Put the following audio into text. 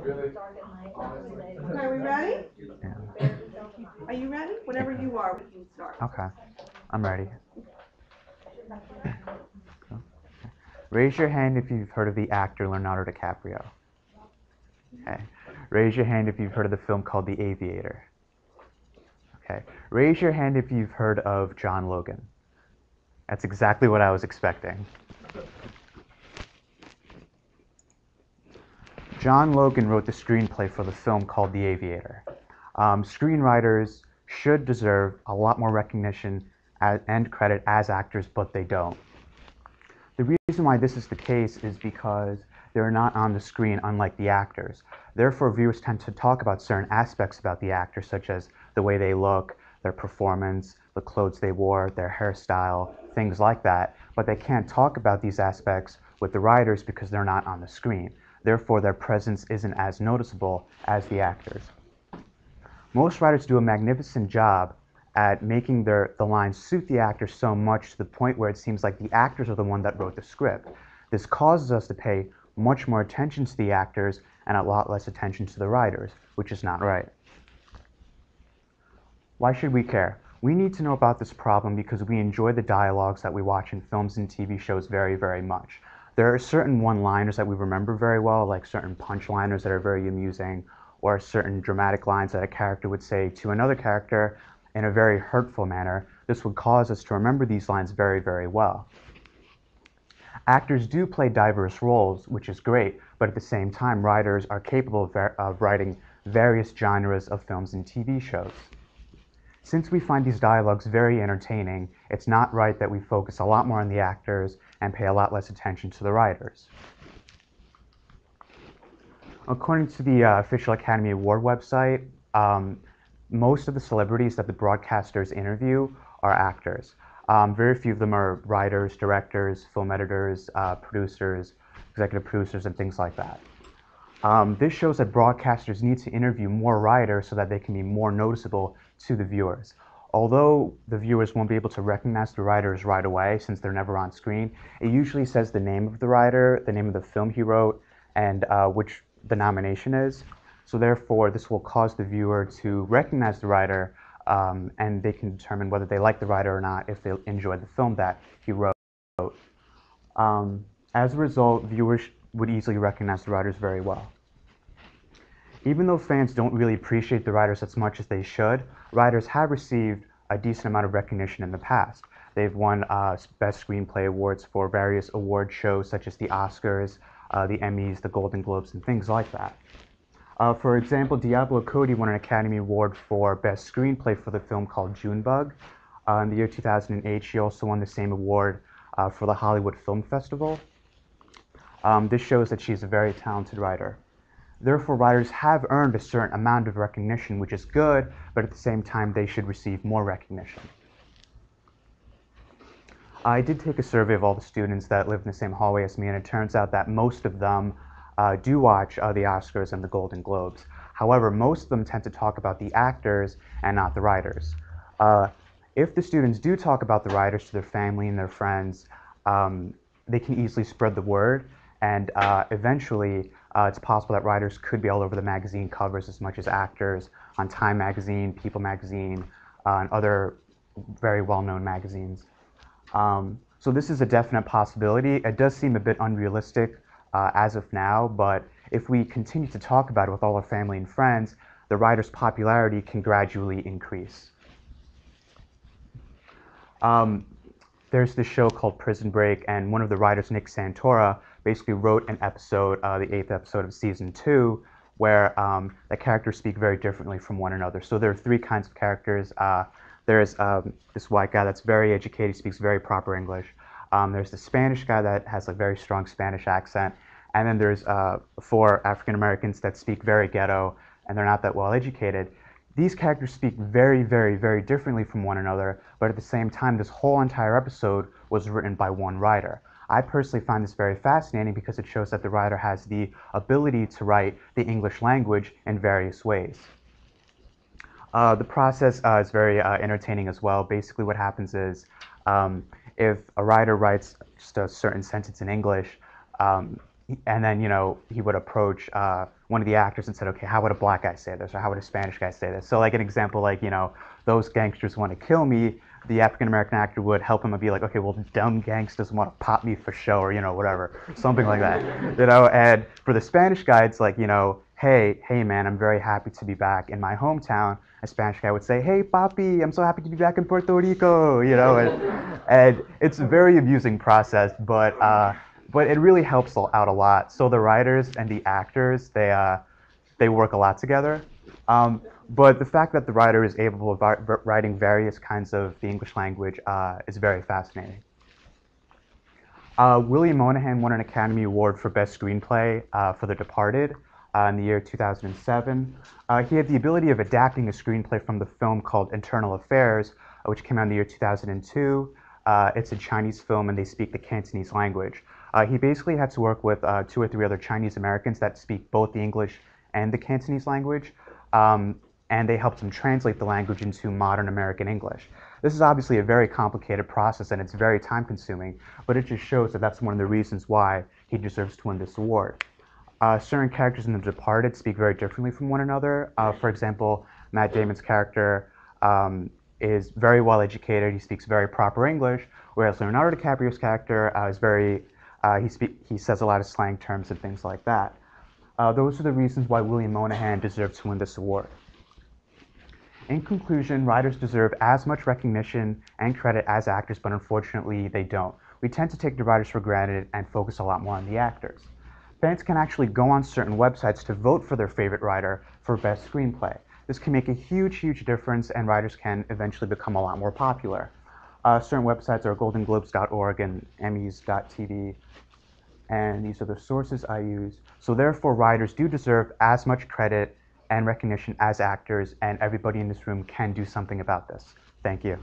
Okay, are we ready? Yeah. Are you ready? Whenever you are, we can start. Okay, I'm ready. Raise your hand if you've heard of the actor Leonardo DiCaprio. Okay. Raise your hand if you've heard of the film called The Aviator. Okay. Raise your hand if you've heard of John Logan. That's exactly what I was expecting. John Logan wrote the screenplay for the film called The Aviator. Screenwriters should deserve a lot more recognition and credit as actors, but they don't. The reason why this is the case is because they're not on the screen, unlike the actors. Therefore, viewers tend to talk about certain aspects about the actor, such as the way they look, their performance, the clothes they wore, their hairstyle, things like that. But they can't talk about these aspects with the writers because they're not on the screen. Therefore, their presence isn't as noticeable as the actors. Most writers do a magnificent job at making the lines suit the actors so much to the point where it seems like the actors are the one that wrote the script. This causes us to pay much more attention to the actors and a lot less attention to the writers, which is not right. Why should we care? We need to know about this problem because we enjoy the dialogues that we watch in films and TV shows very, very much. There are certain one-liners that we remember very well, like certain punchliners that are very amusing, or certain dramatic lines that a character would say to another character in a very hurtful manner. This would cause us to remember these lines very, very well. Actors do play diverse roles, which is great, but at the same time, writers are capable of writing various genres of films and TV shows. Since we find these dialogues very entertaining, it's not right that we focus a lot more on the actors and pay a lot less attention to the writers. According to the official Academy Award website, most of the celebrities that the broadcasters interview are actors. Very few of them are writers, directors, film editors, producers, executive producers, and things like that. This shows that broadcasters need to interview more writers so that they can be more noticeable to the viewers. Although the viewers won't be able to recognize the writers right away since they're never on screen, it usually says the name of the writer, the name of the film he wrote, and which the nomination is. So therefore, this will cause the viewer to recognize the writer, and they can determine whether they like the writer or not if they enjoyed the film that he wrote. As a result, viewers would easily recognize the writers very well. Even though fans don't really appreciate the writers as much as they should, writers have received a decent amount of recognition in the past. They've won Best Screenplay awards for various award shows such as the Oscars, the Emmys, the Golden Globes, and things like that. For example, Diablo Cody won an Academy Award for Best Screenplay for the film called Junebug. In the year 2008, she also won the same award for the Hollywood Film Festival. This shows that she's a very talented writer. Therefore, writers have earned a certain amount of recognition, which is good, but at the same time, they should receive more recognition. I did take a survey of all the students that live in the same hallway as me, and it turns out that most of them do watch the Oscars and the Golden Globes. However, most of them tend to talk about the actors and not the writers. If the students do talk about the writers to their family and their friends, they can easily spread the word, and eventually it's possible that writers could be all over the magazine covers as much as actors, on Time magazine, People magazine, and other very well-known magazines. So this is a definite possibility. It does seem a bit unrealistic as of now, but if we continue to talk about it with all our family and friends, the writer's popularity can gradually increase. There's this show called Prison Break, and one of the writers, Nick Santora, basically wrote an episode, the 8th episode of season 2, where the characters speak very differently from one another. So there are 3 kinds of characters. There's this white guy that's very educated, speaks very proper English. There's the Spanish guy that has a very strong Spanish accent. And then there's 4 African Americans that speak very ghetto, and they're not that well educated. These characters speak very, very, very differently from one another, but at the same time, this whole entire episode was written by one writer. I personally find this very fascinating because it shows that the writer has the ability to write the English language in various ways. The process is very entertaining as well. Basically what happens is if a writer writes just a certain sentence in English, and then, he would approach one of the actors and said, okay, how would a black guy say this? Or how would a Spanish guy say this? So like an example, like, those gangsters want to kill me. The African-American actor would help him and be like, okay, well, dumb gangsters want to pop me for show, or, whatever, something like that. And for the Spanish guy, it's like, hey, man, I'm very happy to be back in my hometown. A Spanish guy would say, hey, papi, I'm so happy to be back in Puerto Rico, and it's a very amusing process, but it really helps out a lot. So the writers and the actors, they work a lot together. But the fact that the writer is able of writing various kinds of the English language is very fascinating. William Monahan won an Academy Award for Best Screenplay for The Departed in the year 2007. He had the ability of adapting a screenplay from the film called Internal Affairs, which came out in the year 2002. It's a Chinese film, and they speak the Cantonese language. He basically had to work with 2 or 3 other Chinese Americans that speak both the English and the Cantonese language, and they helped him translate the language into modern American English. This is obviously a very complicated process, and it's very time-consuming, but it just shows that that's one of the reasons why he deserves to win this award. Certain characters in The Departed speak very differently from one another. For example, Matt Damon's character is very well educated. He speaks very proper English, whereas Leonardo DiCaprio's character is very he says a lot of slang terms and things like that. Those are the reasons why William Monahan deserves to win this award. In conclusion, writers deserve as much recognition and credit as actors, but unfortunately they don't. We tend to take the writers for granted and focus a lot more on the actors. Fans can actually go on certain websites to vote for their favorite writer for best screenplay. This can make a huge, huge difference, and writers can eventually become a lot more popular. Certain websites are goldenglobes.org and emmys.tv, and these are the sources I use. So therefore, writers do deserve as much credit and recognition as actors, and everybody in this room can do something about this. Thank you.